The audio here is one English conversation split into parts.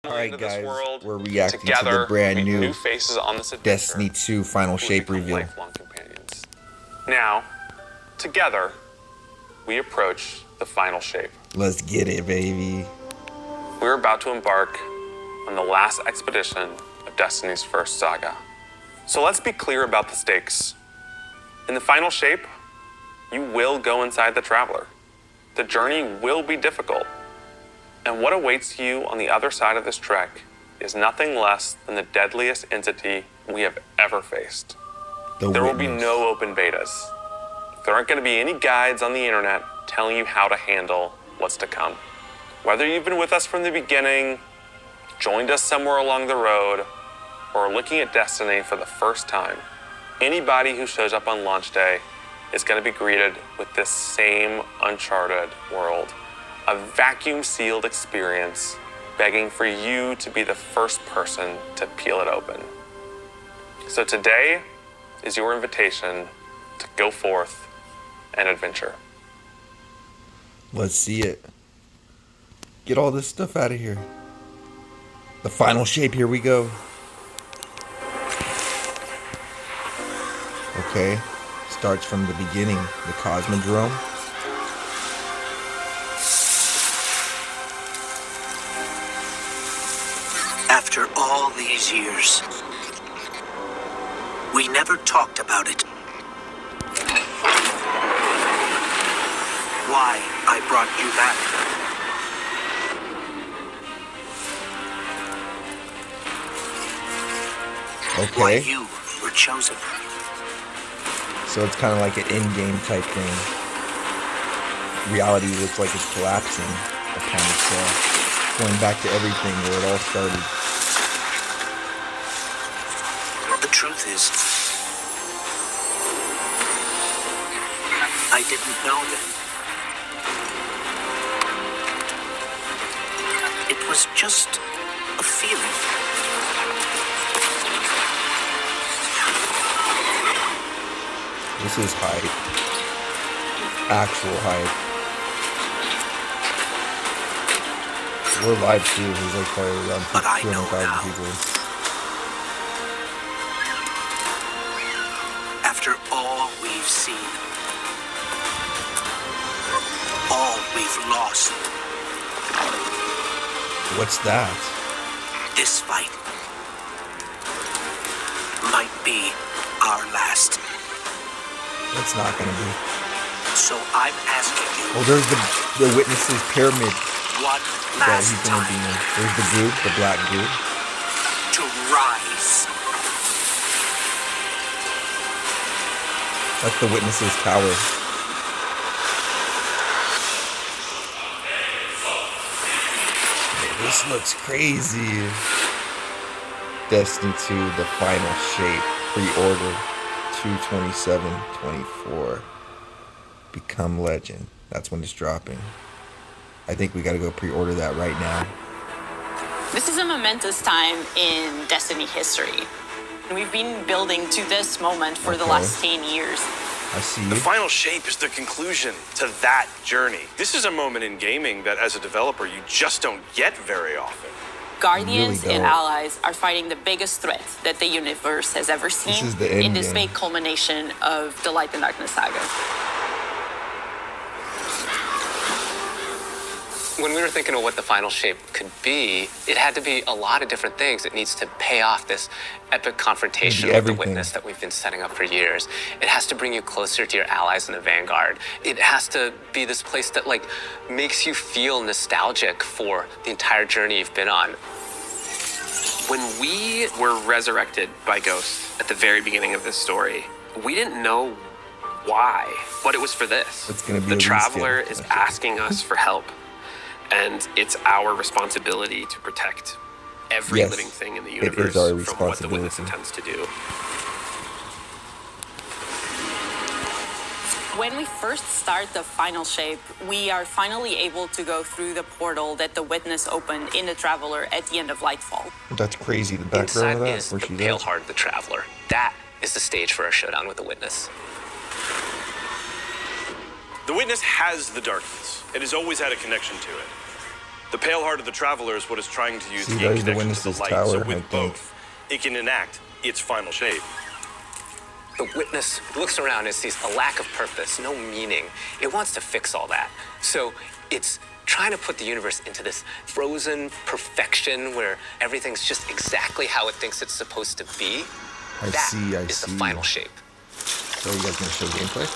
Alright guys, we're reacting to the Together, brand meet new new faces on this adventure Destiny 2 Final who Shape become reveal. lifelong companions. Now, together, we approach the final shape. Let's get it, baby. We're about to embark on the last expedition of Destiny's first saga. So let's be clear about the stakes. In the final shape, you will go inside the Traveler. The journey will be difficult. And what awaits you on the other side of this trek is nothing less than the deadliest entity we have ever faced. There will be no open betas. There aren't going to be any guides on the internet telling you how to handle what's to come. Whether you've been with us from the beginning, joined us somewhere along the road, or are looking at Destiny for the first time, anybody who shows up on launch day is going to be greeted with this same uncharted world. A vacuum-sealed experience begging for you to be the first person to peel it open. So today is your invitation to go forth and adventure. Let's see it. Get all this stuff out of here. The final shape, here we go. Okay, starts from the beginning, the Cosmodrome. After all these years, we never talked about it. Why I brought you back. Okay. Why you were chosen. So it's kind of like an in-game type thing. Reality looks like it's collapsing upon itself. Going back to everything where it all started. The truth is, I didn't know then. It was just a feeling. This is hype. Actual hype. We're live too. There's like probably around But I know 200,000 now. people. After all we've seen, all we've lost, What's that? this fight might be our last. It's not gonna be. So I'm asking you Oh, there's the witness's pyramid one that last he's gonna be time in. There's the goo, the black goo. to rise. That's the witness's tower. This looks crazy. Destiny 2, the final shape. Pre-order 2/27/24. Become legend. That's when it's dropping. I think we gotta go pre-order that right now. This is a momentous time in Destiny history. We've been building to this moment for the Okay. last 10 years. I see The you. final shape is the conclusion to that journey. This is a moment in gaming that as a developer you just don't get very often. Guardians really and don't. allies are fighting the biggest threat that the universe has ever seen is the end in this game. big culmination of the Light and Darkness saga. When we were thinking of what the final shape could be, it had to be a lot of different things. It needs to pay off this epic confrontation with the everything. witness that we've been setting up for years. It has to bring you closer to your allies in the Vanguard. It has to be this place that makes you feel nostalgic for the entire journey you've been on. When we were resurrected by Ghost at the very beginning of this story, we didn't know why, but it was for this. It's gonna be The a Traveler reskin. is asking us for help, and it's our responsibility to protect every Yes, living thing in the it is universe our from what the witness responsibility. intends to do. When we first start the final shape, we are finally able to go through the portal that the witness opened in the Traveler at the end of Lightfall. That's crazy. The background Inside of that, is where the she's pale at. heart of the Traveler. That is the stage for our showdown with the witness. The witness has the darkness. It has always had a connection to it. The pale heart of the traveler is what is trying to use See, to gain there's the connection to the witness's light. tower, So I with think. both, it can enact its final shape. The witness looks around and sees a lack of purpose, no meaning. It wants to fix all that. So it's trying to put the universe into this frozen perfection where everything's just exactly how it thinks it's supposed to be. I That see. is the final shape. So you guys gonna show gameplay?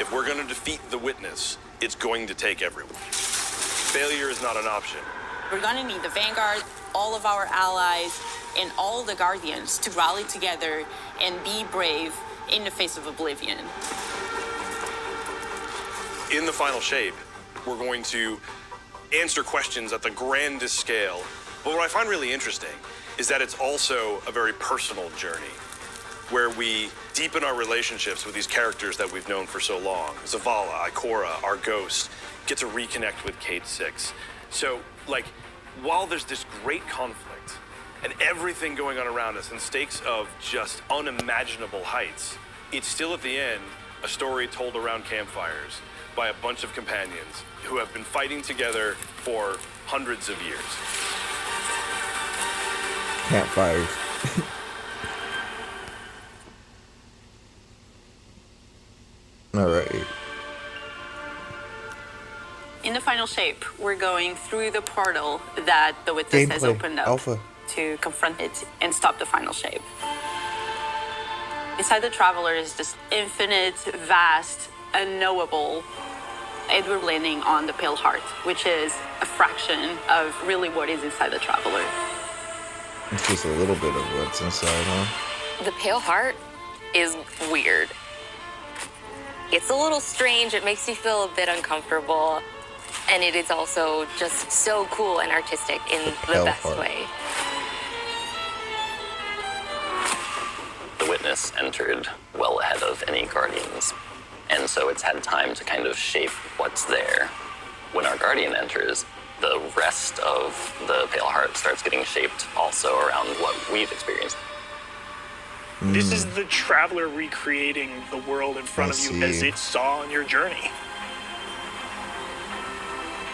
If we're going to defeat the witness, it's going to take everyone. Failure is not an option. We're gonna need the Vanguard, all of our allies, and all the Guardians to rally together and be brave in the face of Oblivion. In the final shape, we're going to answer questions at the grandest scale. But what I find really interesting is that it's also a very personal journey where we deepen our relationships with these characters that we've known for so long. Zavala, Ikora, our ghost, get to reconnect with Kate 6. So, like, while there's this great conflict and everything going on around us and stakes of just unimaginable heights, it's still at the end a story told around campfires by a bunch of companions who have been fighting together for hundreds of years. Campfires. All right. In the final shape, we're going through the portal that the witness has Gameplay, opened up alpha. to confront it and stop the final shape. Inside the Traveler is this infinite, vast, unknowable. And we're landing on the Pale Heart, which is a fraction of really what is inside the Traveler. It's just a little bit of what's inside, huh? The Pale Heart is weird. It's a little strange. It makes you feel a bit uncomfortable. And it is also just so cool and artistic in the Pale best Heart. way. The witness entered well ahead of any guardians, and so it's had time to kind of shape what's there. When our guardian enters, the rest of the Pale Heart starts getting shaped also around what we've experienced. This is the Traveler recreating the world in front I of you as see. it saw on your journey.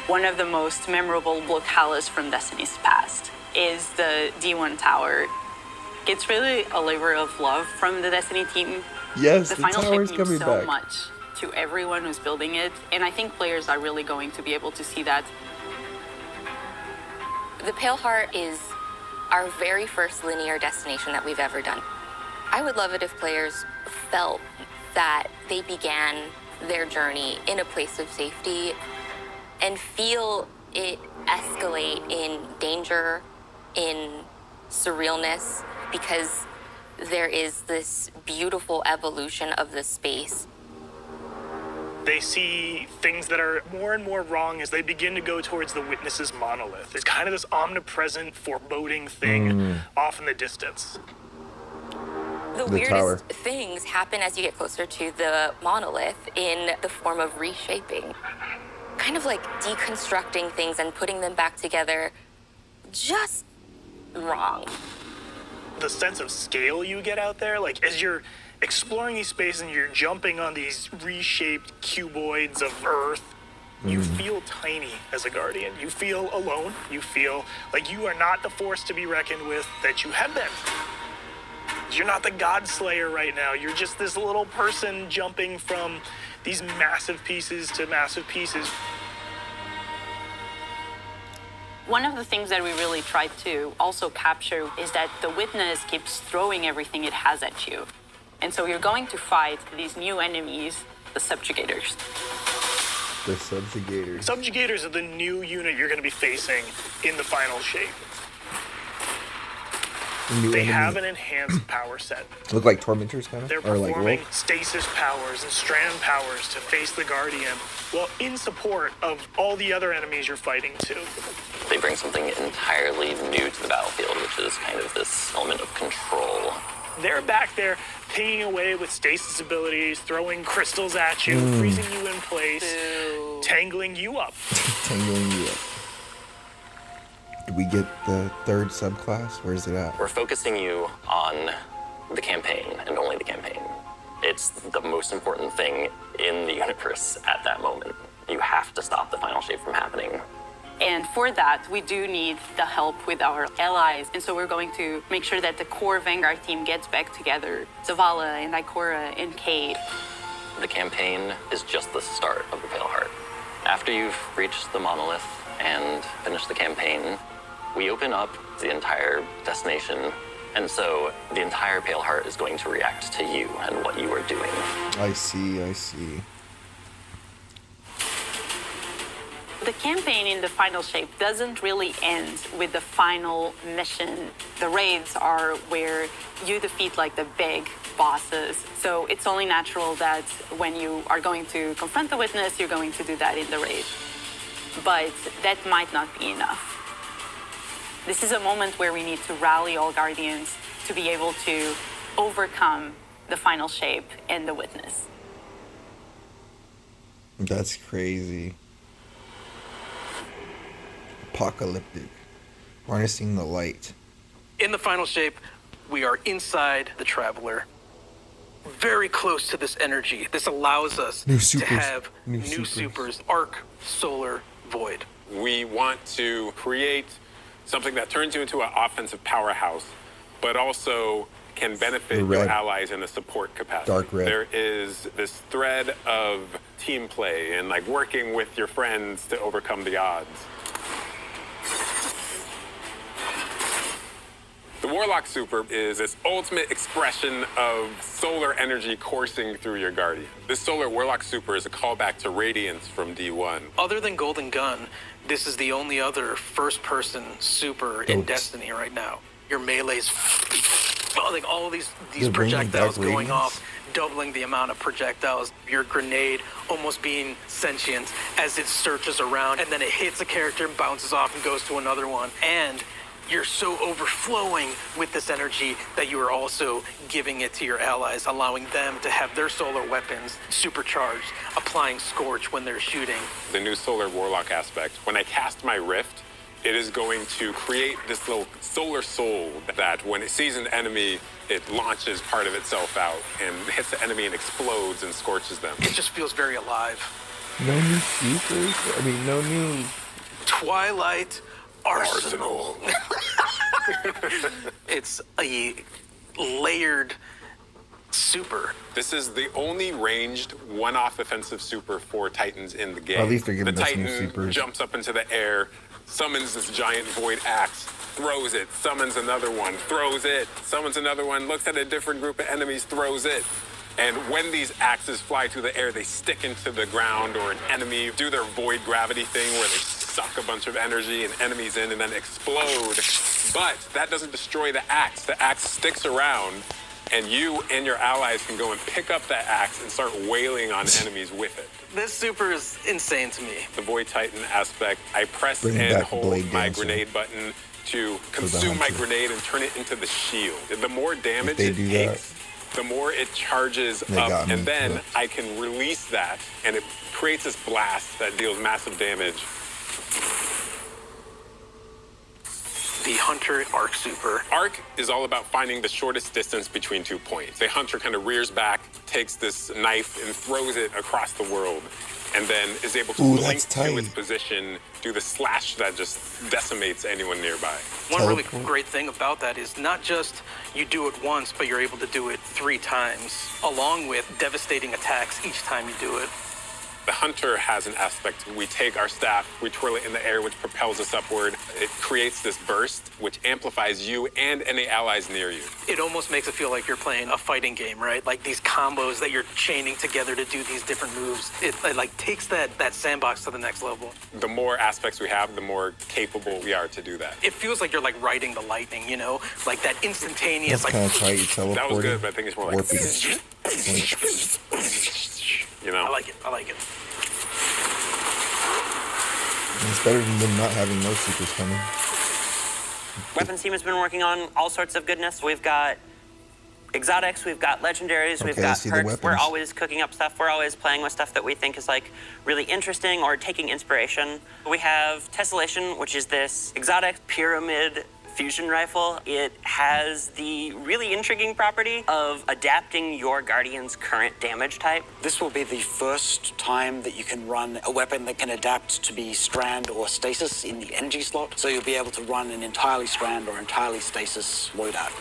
One of the most memorable locales from Destiny's past is the D1 Tower. It's really a labor of love from the Destiny team. Yes, The the final tower's shape means coming so back. much to everyone who's building it, and I think players are really going to be able to see that. The Pale Heart is our very first linear destination that we've ever done. I would love it if players felt that they began their journey in a place of safety and feel it escalate in danger, in surrealness, because there is this beautiful evolution of the space. They see things that are more and more wrong as they begin to go towards the witness's monolith. It's kind of this omnipresent, foreboding thing off in the distance. The The weirdest tower. things happen as you get closer to the monolith in the form of reshaping. Kind of like deconstructing things and putting them back together just wrong. The sense of scale you get out there, like as you're exploring these spaces and you're jumping on these reshaped cuboids of Earth, you feel tiny as a Guardian. You feel alone. You feel like you are not the force to be reckoned with that you have been. You're not the God Slayer right now. You're just this little person jumping from these massive pieces to massive pieces. One of the things that we really tried to also capture is that the witness keeps throwing everything it has at you. And so you're going to fight these new enemies, the subjugators. The subjugators. Subjugators are the new unit you're going to be facing in the final shape. New They enemy. have an enhanced power set. Look like tormentors, kind of, They're or like performing wolf. stasis powers and strand powers to face the Guardian, well, in support of all the other enemies you're fighting too. They bring something entirely new to the battlefield, which is kind of this element of control. They're back there pinging away with stasis abilities, throwing crystals at you, freezing you in place, tangling you up. Tangling you up. Do we get the third subclass? Where's it at? We're focusing you on the campaign and only the campaign. It's the most important thing in the universe at that moment. You have to stop the final shape from happening. And for that, we do need the help with our allies. And so we're going to make sure that the core Vanguard team gets back together. Zavala and Ikora and Cade. The campaign is just the start of the Pale Heart. After you've reached the monolith and finished the campaign, we open up the entire destination. And so the entire Pale Heart is going to react to you and what you are doing. I see. The campaign in the final shape doesn't really end with the final mission. The raids are where you defeat like the big bosses. So it's only natural that when you are going to confront the witness, you're going to do that in the raid. But that might not be enough. This is a moment where we need to rally all Guardians to be able to overcome the final shape and the witness. That's crazy. Apocalyptic. Harnessing the light. In the final shape, we are inside the Traveler. Very close to this energy. This allows us to have new supers. Arc, Solar, Void. We want to create something that turns you into an offensive powerhouse, but also can benefit your allies in a support capacity. Dark red. There is this thread of team play and like working with your friends to overcome the odds. The Warlock Super is this ultimate expression of solar energy coursing through your Guardian. This Solar Warlock Super is a callback to Radiance from D1. Other than Golden Gun, this is the only other first-person super in Destiny right now. Your melee's like all of these projectiles going off, doubling the amount of projectiles. Your grenade almost being sentient as it searches around, and then it hits a character and bounces off and goes to another one. And you're so overflowing with this energy that you are also giving it to your allies, allowing them to have their solar weapons supercharged, applying Scorch when they're shooting. The new Solar Warlock aspect, when I cast my Rift, it is going to create this little solar soul that when it sees an enemy, it launches part of itself out and hits the enemy and explodes and scorches them. It just feels very alive. No new supers? No new... Twilight Arsenal. It's a layered super. This is the only ranged one-off offensive super for Titans in the game. At least they're giving the us Titan new supers. Jumps up into the air, summons this giant void axe, throws it, summons another one, throws it, summons another one, looks at a different group of enemies, throws it. And when these axes fly through the air, they stick into the ground or an enemy, do their void gravity thing where they suck a bunch of energy and enemies in and then explode. But that doesn't destroy the axe. The axe sticks around and you and your allies can go and pick up that axe and start wailing on enemies with it. This super is insane to me. The Void Titan aspect, I press and hold my grenade button to consume my grenade and turn it into the shield. The more damage it takes, the more it charges up, and then I can release that, and it creates this blast that deals massive damage. The Hunter Arc Super. Arc is all about finding the shortest distance between 2 points. The Hunter kind of rears back, takes this knife, and throws it across the world, and then is able to blink to its position, do the slash that just decimates anyone nearby. One really great thing about that is not just you do it once, but you're able to do it 3 times, along with devastating attacks each time you do it. The Hunter has an aspect. We take our staff, we twirl it in the air, which propels us upward. It creates this burst, which amplifies you and any allies near you. It almost makes it feel like you're playing a fighting game, right? Like these combos that you're chaining together to do these different moves. It like takes that sandbox to the next level. The more aspects we have, the more capable we are to do that. It feels like you're like riding the lightning, you know? Like that instantaneous, That's kind of tight, teleporting. That was good, but I think it's more like... You know? I like it. It's better than them not having no supers coming. Weapons team has been working on all sorts of goodness. We've got exotics, we've got legendaries, we've got perks. We're always cooking up stuff. We're always playing with stuff that we think is like really interesting or taking inspiration. We have Tessellation, which is this exotic pyramid fusion rifle. It has the really intriguing property of adapting your Guardian's current damage type. This will be the first time that you can run a weapon that can adapt to be strand or stasis in the energy slot, so you'll be able to run an entirely strand or entirely stasis loadout.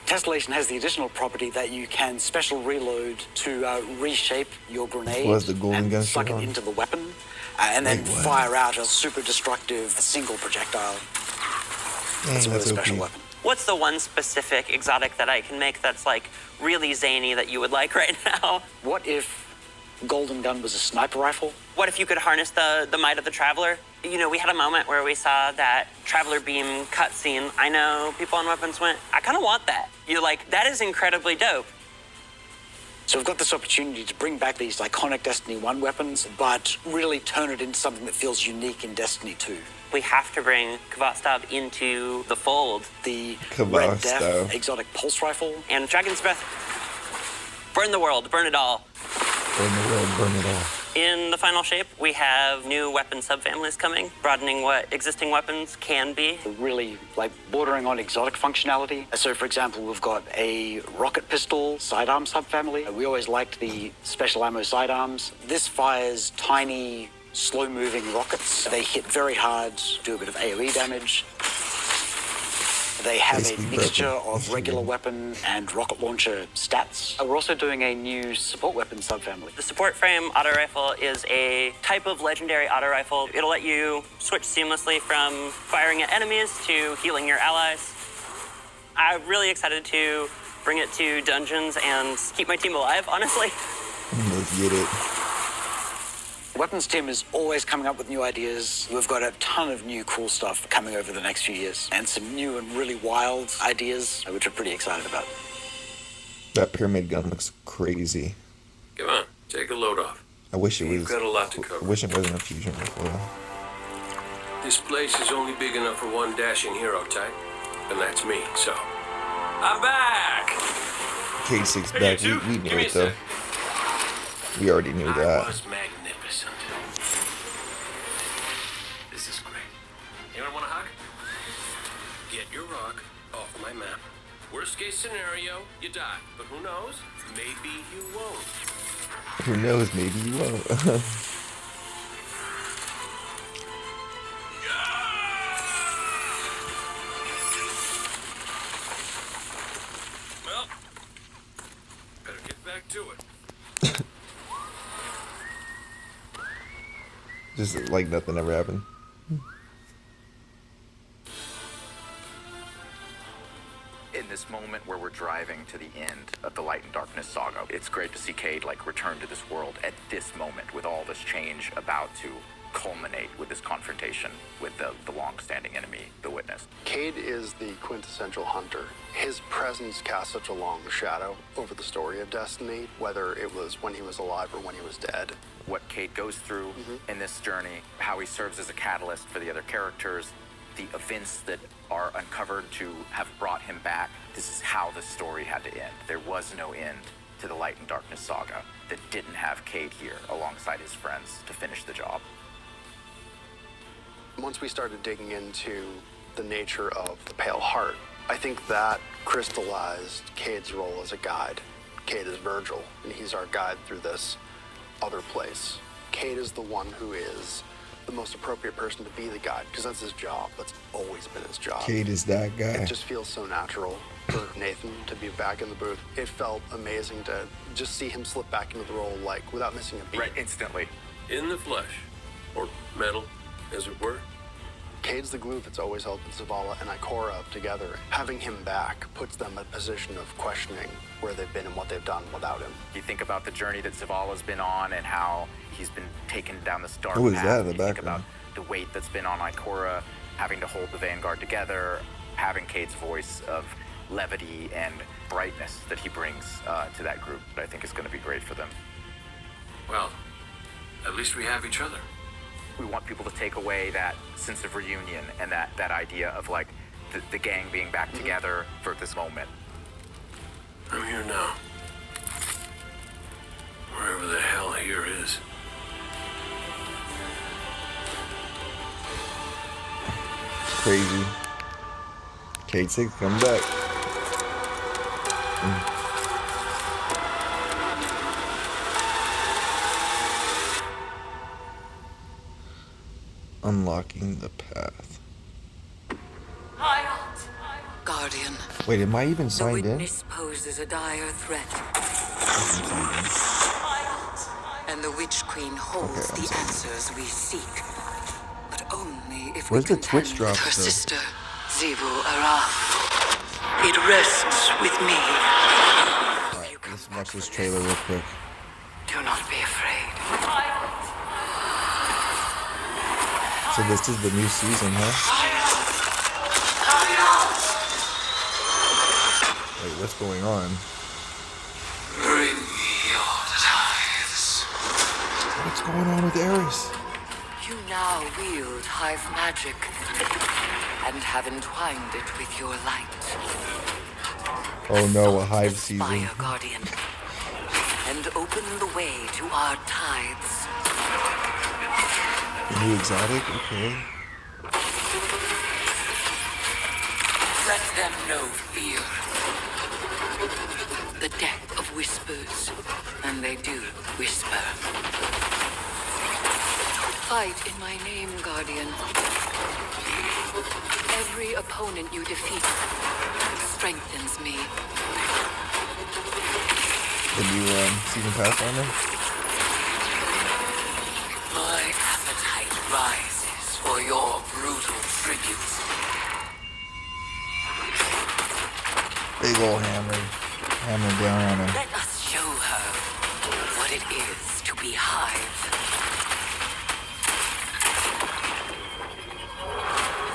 Tessellation has the additional property that you can special reload to reshape your grenade and suck it into the weapon, and then fire out a super destructive single projectile. That's a really special weapon. What's the one specific exotic that I can make that's like really zany that you would like right now? What if Golden Gun was a sniper rifle? What if you could harness the might of the Traveler? You know, we had a moment where we saw that Traveler Beam cutscene. I know people on Weapons went, I kind of want that. You're like, that is incredibly dope. So we've got this opportunity to bring back these iconic Destiny 1 weapons, but really turn it into something that feels unique in Destiny 2. We have to bring Kvastov into the fold. The Red Death exotic pulse rifle. And Dragon's Breath. Burn the world, burn it all. Burn the world, burn it all. In the final shape, we have new weapon subfamilies coming, broadening what existing weapons can be. Really, like, bordering on exotic functionality. So, for example, we've got a rocket pistol sidearm subfamily. We always liked the special ammo sidearms. This fires tiny, slow-moving rockets. They hit very hard, do a bit of AoE damage. They have a mixture of regular weapon and rocket launcher stats. We're also doing a new support weapon subfamily. The support frame auto rifle is a type of legendary auto rifle. It'll let you switch seamlessly from firing at enemies to healing your allies. I'm really excited to bring it to dungeons and keep my team alive, honestly. Let's get it. The weapons team is always coming up with new ideas. We've got a ton of new cool stuff coming over the next few years, and some new and really wild ideas, which we're pretty excited about. That pyramid gun looks crazy. Come on, take a load off. I wish it was. You've got a lot to cover. I wish it wasn't a fusion before. This place is only big enough for one dashing hero type, and that's me, so. I'm back! K6 back, we knew it though. We already knew that. I was magnificent. This is great. Anyone want a hug? Get your rock off my map. Worst case scenario, you die. But who knows? Maybe you won't. Who knows? Maybe you won't. Well, better get back to it. Just like nothing ever happened. In this moment where we're driving to the end of the Light and Darkness saga, it's great to see Cade like return to this world at this moment with all this change about to culminate with this confrontation with the long-standing enemy, the Witness. Cade is the quintessential hunter. His presence casts such a long shadow over the story of Destiny, whether it was when he was alive or when he was dead. What Cade goes through in this journey, how he serves as a catalyst for the other characters, the events that are uncovered to have brought him back. This is how the story had to end. There was no end to the Light and Darkness saga that didn't have Cade here alongside his friends to finish the job. Once we started digging into the nature of the Pale Heart, I think that crystallized Cade's role as a guide. Cade is Virgil, and he's our guide through this other place. Cade is the one who is the most appropriate person to be the guide, because that's his job. That's always been his job. Cade is that guy. It just feels so natural for Nathan to be back in the booth. It felt amazing to just see him slip back into the role, like, without missing a beat. Right, instantly. In the flesh, or metal, as it were. Cade's the glue that's always held Zavala and Ikora together. Having him back puts them in a position of questioning where they've been and what they've done without him. You think about the journey that Zavala's been on and how he's been taken down this dark Who is path. that in the You think background? about the weight that's been on Ikora, having to hold the Vanguard together, having Cade's voice of levity and brightness that he brings to that group that I think is going to be great for them. Well, at least we have each other. We want people to take away that sense of reunion and that idea of like the gang being back together for this moment. I'm here now. Wherever the hell here is. Crazy. Cade 6 coming back. Unlocking the path. Guardian. Wait, am I even The signed in? witness poses a dire threat. And the Witch Queen holds the answers we seek. But only if Where's we the Twitch contend drop with her stuff? sister, Zebu Arath. It rests with me. Alright, let's watch this trailer real quick. Do not be afraid. So this is the new season, huh? Wait, what's going on? Bring me your tithes. What's going on with Eris? You now wield hive magic and have entwined it with your light. Oh no, a hive season. Fire Guardian, and open the way to our tithes. The new exotic? Okay. Let them know fear. The death of whispers, and they do whisper. Fight in my name, Guardian. Every opponent you defeat strengthens me. The new season pass armor? My appetite rises for your brutal tribute. Big ol' hammer. Hammer down on her. Let us show her what it is to be hive.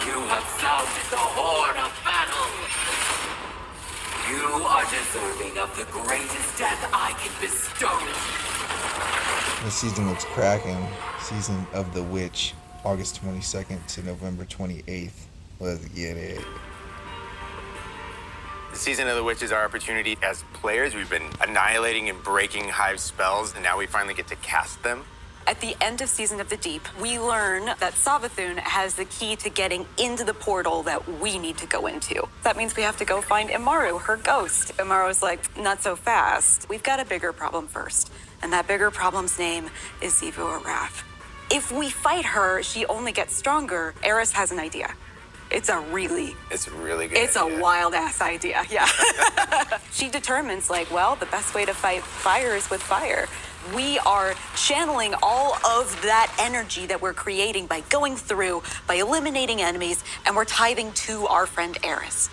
You have sounded the horn of battle. You are deserving of the greatest death I can bestow. This season looks cracking. Season of the Witch, August 22nd to November 28th. Let's get it. The Season of the Witch is our opportunity as players. We've been annihilating and breaking hive spells, and now we finally get to cast them. At the end of Season of the Deep, we learn that Savathun has the key to getting into the portal that we need to go into. That means we have to go find Imaru, her ghost. Imaru's like, not so fast. We've got a bigger problem first, and that bigger problem's name is Zebu Arath. If we fight her, she only gets stronger. Eris has an idea. It's a really good It's idea. a wild ass idea, yeah. She determines, like, well, the best way to fight fire is with fire. We are channeling all of that energy that we're creating by going through, by eliminating enemies, and we're tithing to our friend Eris.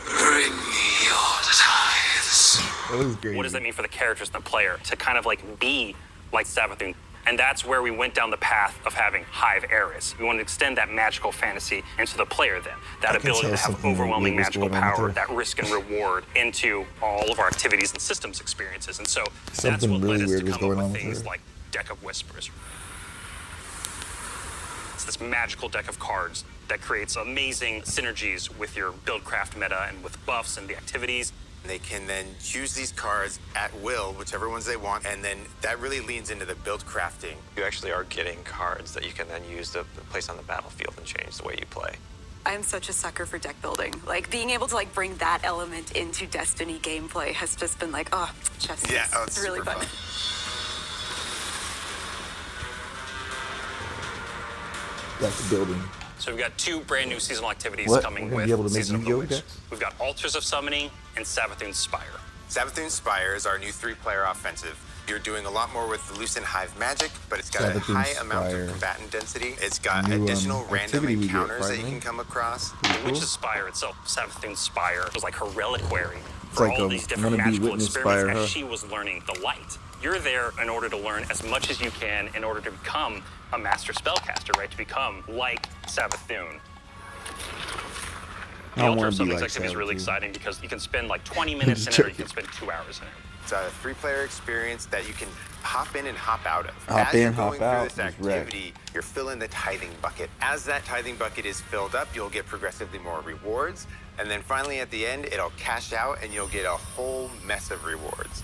Bring me your tithes. That was great. What does that mean for the characters and the player to kind of like be like Savathun? And that's where we went down the path of having Hive Eris. We want to extend that magical fantasy into the player then. That ability to have overwhelming magical power, that risk and reward into all of our activities and systems experiences. And so that's Something what really led us weird to was come going up on with with things her. like Deck of Whispers. It's this magical deck of cards that creates amazing synergies with your buildcraft meta and with buffs and the activities. They can then choose these cards at will, whichever ones they want, and then that really leans into the build crafting. You actually are getting cards that you can then use to place on the battlefield and change the way you play. I'm such a sucker for deck building. Like, being able to, like, bring that element into Destiny gameplay has just been like, oh, chef's Yeah, kiss. oh, it's really super fun. That's building. So we've got two brand new seasonal activities What? coming We're gonna with be able to make Season of the Yu-Gi-Oh Witch. decks? We've got Altars of Summoning and Savathun's Spire. Savathun's Spire is our new 3-player offensive. You're doing a lot more with the Lucent Hive magic, but it's got a Savathun's high amount Spire. of combatant density. It's got New, additional random activity we get, encounters that you finally. can come across. The Witch's Spire itself, Savathun's Spire, was like her reliquary It's for like all a these different wannabe magical Witness experiments Spire, as huh? she was learning the light. You're there in order to learn as much as you can in order to become a master spellcaster, right? To become like Savathun. The I Altar wanna of be Summoning's like activity is really Savathun. exciting because you can spend like 20 minutes in Just it or you joking. can spend 2 hours in it. It's a 3-player experience that you can hop in and hop out of. Hop As in, you're hop going through out, this just wreck. activity, you're filling the tithing bucket. As that tithing bucket is filled up, you'll get progressively more rewards. And then finally at the end, it'll cash out and you'll get a whole mess of rewards.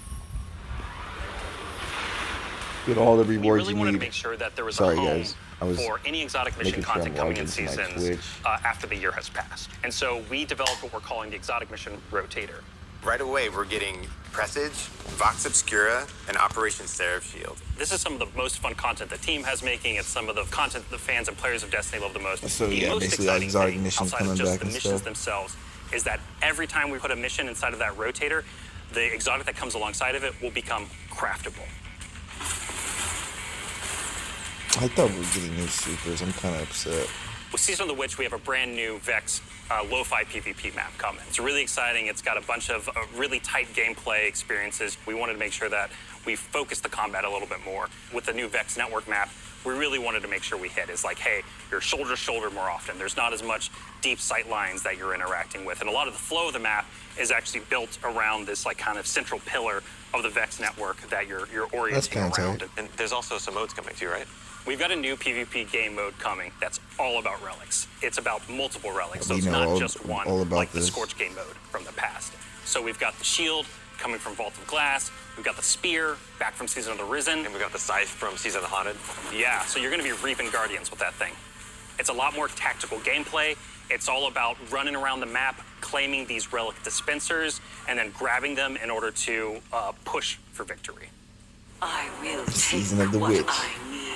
Get all the We rewards really you wanted need. to make sure that there was Sorry, a home guys. for any exotic mission making sure I'm content coming logged in into my seasons Twitch. after the year has passed. And so we developed what we're calling the exotic mission rotator. Right away, we're getting Presage, Vox Obscura, and Operation Seraph Shield. This is some of the most fun content the team has making. It's some of the content the fans and players of Destiny love the most. So the yeah, most basically like exciting exotic thing missions outside of coming just back the and missions stuff. themselves is that every time we put a mission inside of that rotator, the exotic that comes alongside of it will become craftable. I thought we were getting new supers. I'm kind of upset. With Season of the Witch, we have a brand new Vex lo-fi PvP map coming. It's really exciting. It's got a bunch of really tight gameplay experiences. We wanted to make sure that we focused the combat a little bit more. With the new Vex network map, we really wanted to make sure we hit. It's like, hey, you're shoulder to shoulder more often. There's not as much deep sight lines that you're interacting with. And a lot of the flow of the map is actually built around this like kind of central pillar of the Vex network that you're orienting around. And there's also some modes coming too, right? We've got a new PvP game mode coming that's all about relics. It's about multiple relics, so We it's know not all- just one, all about like the this. Scorch game mode from the past. So we've got the shield coming from Vault of Glass. We've got the spear back from Season of the Risen. And we got the scythe from Season of the Haunted. Yeah, so you're going to be reaping Guardians with that thing. It's a lot more tactical gameplay. It's all about running around the map, claiming these relic dispensers, and then grabbing them in order to push for victory. I will Season take of the what Witch. I need.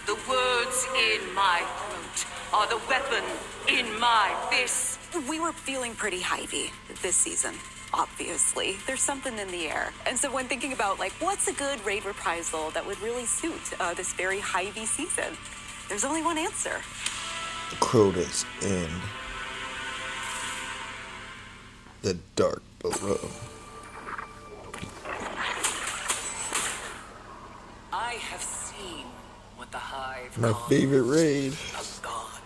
The words in my throat are the weapon in my fist. We were feeling pretty Hyvey this season, obviously. There's something in the air. And so when thinking about, like, what's a good raid reprisal that would really suit this very Hyvey season, there's only one answer. Crota's End. The Dark Below. I have seen what the Hive My calls favorite raid. a god.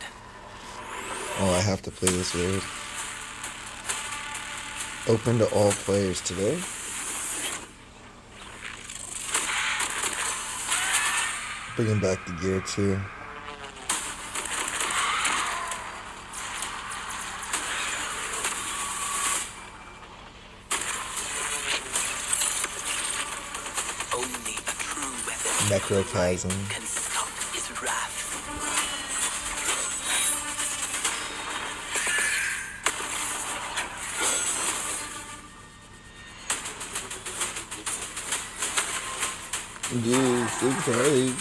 Oh, I have to play this raid. Open to all players today. Bringing back the gear too. Only a true weapon Necrochasm. can stop his wrath. Dude, so excited.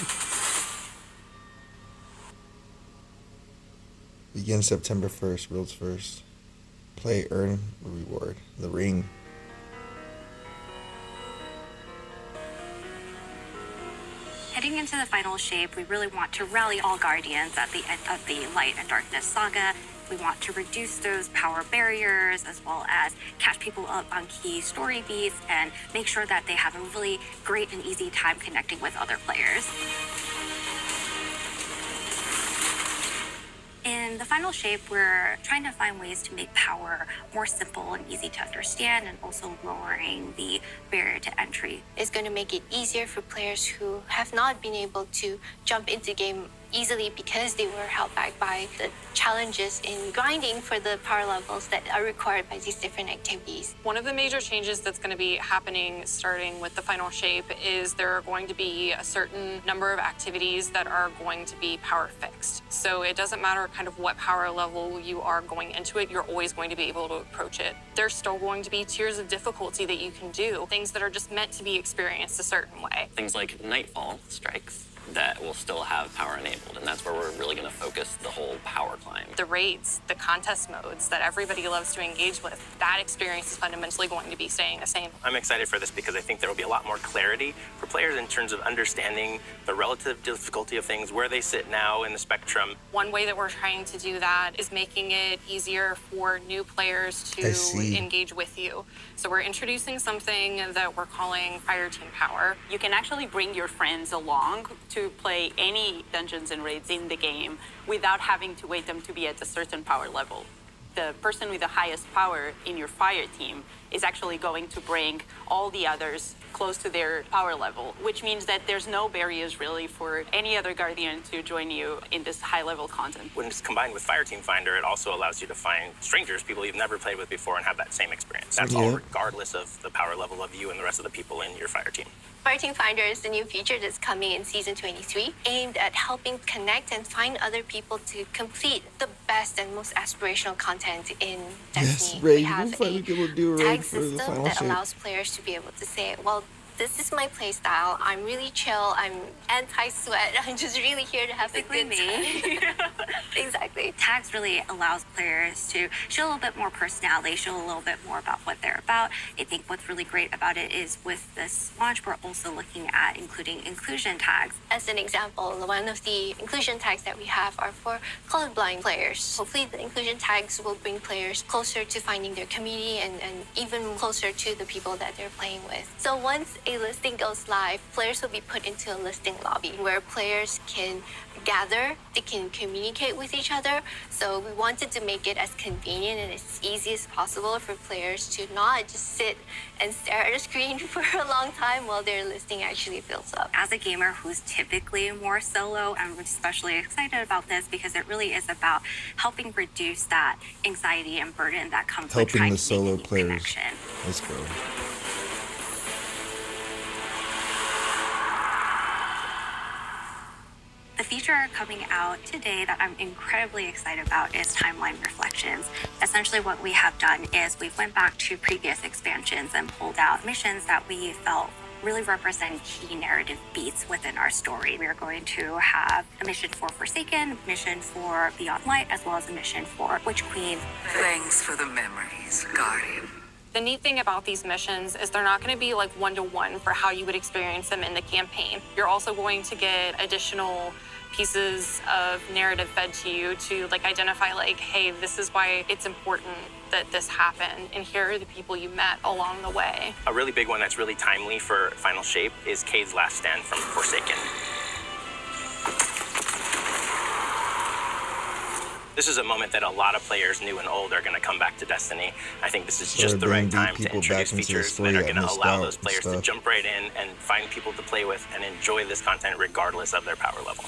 Begin September 1st, world's first. Play, earn, reward. The ring. Heading into the final shape, we really want to rally all Guardians at the end of the Light and Darkness saga. We want to reduce those power barriers as well as catch people up on key story beats and make sure that they have a really great and easy time connecting with other players. In the final shape, we're trying to find ways to make power more simple and easy to understand and also lowering the barrier to entry. It's going to make it easier for players who have not been able to jump into the game easily because they were held back by the challenges in grinding for the power levels that are required by these different activities. One of the major changes that's going to be happening starting with the final shape is there are going to be a certain number of activities that are going to be power fixed. So it doesn't matter kind of what power level you are going into it, you're always going to be able to approach it. There's still going to be tiers of difficulty that you can do, things that are just meant to be experienced a certain way. Things like Nightfall strikes that will still have power enabled, and that's where we're really going to focus the whole power climb. The raids, the contest modes that everybody loves to engage with, that experience is fundamentally going to be staying the same. I'm excited for this because I think there will be a lot more clarity for players in terms of understanding the relative difficulty of things, where they sit now in the spectrum. One way that we're trying to do that is making it easier for new players I to see. engage with you. So we're introducing something that we're calling Fire Team Power. You can actually bring your friends along to play any dungeons and raids in the game without having to wait them to be at a certain power level. the person with the highest power in your fire team is actually going to bring all the others close to their power level, which means that there's no barriers really for any other guardian to join you in this high level content. When it's combined with Fireteam Finder, it also allows you to find strangers, people you've never played with before, and have that same experience. That's all regardless of the power level of you and the rest of the people in your fire team. Fireteam Finder is the new feature that's coming in Season 23, aimed at helping connect and find other people to complete the best and most aspirational content in Destiny. Raid. We have Finally be able to do a tag raid for the system final that shape. allows players to be able to say, well, this is my play style. I'm really chill. I'm anti-sweat. I'm just really here to have a good time. Exactly. Tags really allows players to show a little bit more personality, show a little bit more about what they're about. I think what's really great about it is with this launch, we're also looking at including inclusion tags. As an example, one of the inclusion tags that we have are for colorblind players. Hopefully the inclusion tags will bring players closer to finding their community and even closer to the people that they're playing with. So once a listing goes live, players will be put into a listing lobby where players can gather, they can communicate with each other. So we wanted to make it as convenient and as easy as possible for players to not just sit and stare at a screen for a long time while their listing actually fills up. As a gamer who's typically more solo, I'm especially excited about this because it really is about helping reduce that anxiety and burden that comes with Helping trying the to make solo a new players. connection. Let's go. The feature coming out today that I'm incredibly excited about is Timeline Reflections. Essentially what we have done is we went back to previous expansions and pulled out missions that we felt really represent key narrative beats within our story. We are going to have a mission for Forsaken, a mission for Beyond Light, as well as a mission for Witch Queen. Thanks for the memories, Guardian. The neat thing about these missions is they're not going to be like one-to-one for how you would experience them in the campaign. You're also going to get additional pieces of narrative fed to you to like identify like, hey, this is why it's important that this happened, and here are the people you met along the way. A really big one that's really timely for Final Shape is Cade's last stand from Forsaken. This is a moment that a lot of players, new and old, are going to come back to Destiny. I think this is just the right time to introduce features that are going to allow those players to jump right in and find people to play with and enjoy this content regardless of their power level.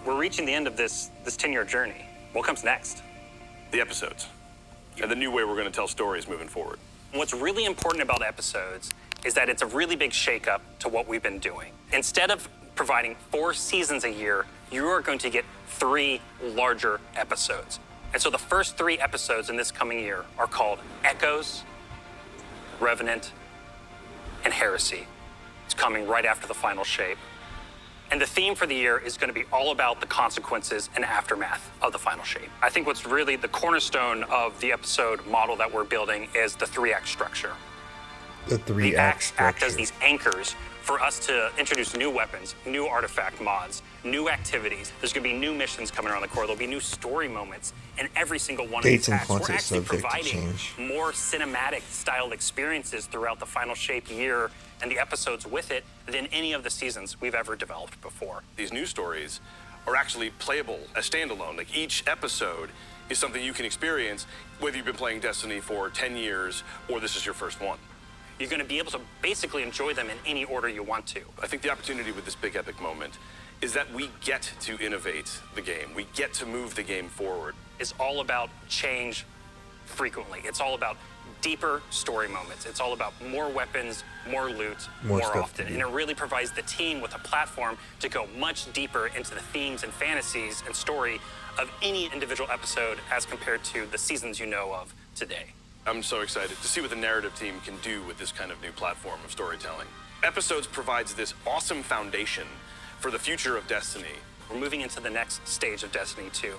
We're reaching the end of this 10-year journey. What comes next? The episodes. And the new way we're going to tell stories moving forward. What's really important about episodes is that it's a really big shakeup to what we've been doing. Instead of providing 4 seasons a year, you are going to get 3 larger episodes. And so the first 3 episodes in this coming year are called Echoes, Revenant, and Heresy. It's coming right after the final shape. And the theme for the year is going to be all about the consequences and aftermath of the final shape. I think what's really the cornerstone of the episode model that we're building is the 3-act structure. The 3-act structure. Act as these anchors for us to introduce new weapons, new artifact mods, new activities. There's going to be new missions coming around the core. There'll be new story moments in every single one of these acts. We're actually providing more cinematic styled experiences throughout the final shape year and the episodes with it than any of the seasons we've ever developed before. These new stories are actually playable as standalone. Like each episode is something you can experience whether you've been playing Destiny for 10 years or this is your first one. You're going to be able to basically enjoy them in any order you want to. I think the opportunity with this big epic moment is that we get to innovate the game. We get to move the game forward. It's all about change frequently. It's all about deeper story moments. It's all about more weapons, more loot, more often. And it really provides the team with a platform to go much deeper into the themes and fantasies and story of any individual episode as compared to the seasons you know of today. I'm so excited to see what the narrative team can do with this kind of new platform of storytelling. Episodes provides this awesome foundation for the future of Destiny. We're moving into the next stage of Destiny 2.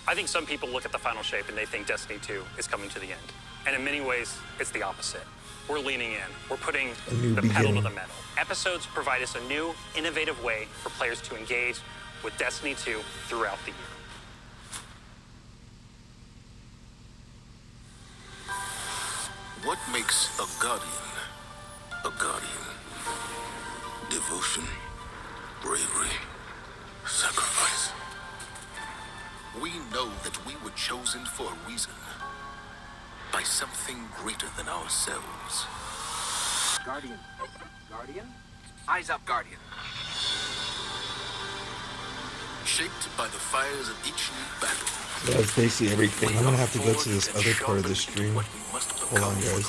I think some people look at the final shape and they think Destiny 2 is coming to the end. And in many ways, it's the opposite. We're leaning in. We're putting the pedal to the metal. Episodes provide us a new, innovative way for players to engage with Destiny 2 throughout the year. What makes a guardian a guardian? Devotion, bravery, sacrifice. We know that we were chosen for a reason. By something greater than ourselves. Guardian. Guardian? Eyes up, Guardian. Shaped by the fires of each new battle. So that's basically everything. I'm gonna have to go to this other part of the stream. Hold on, guys.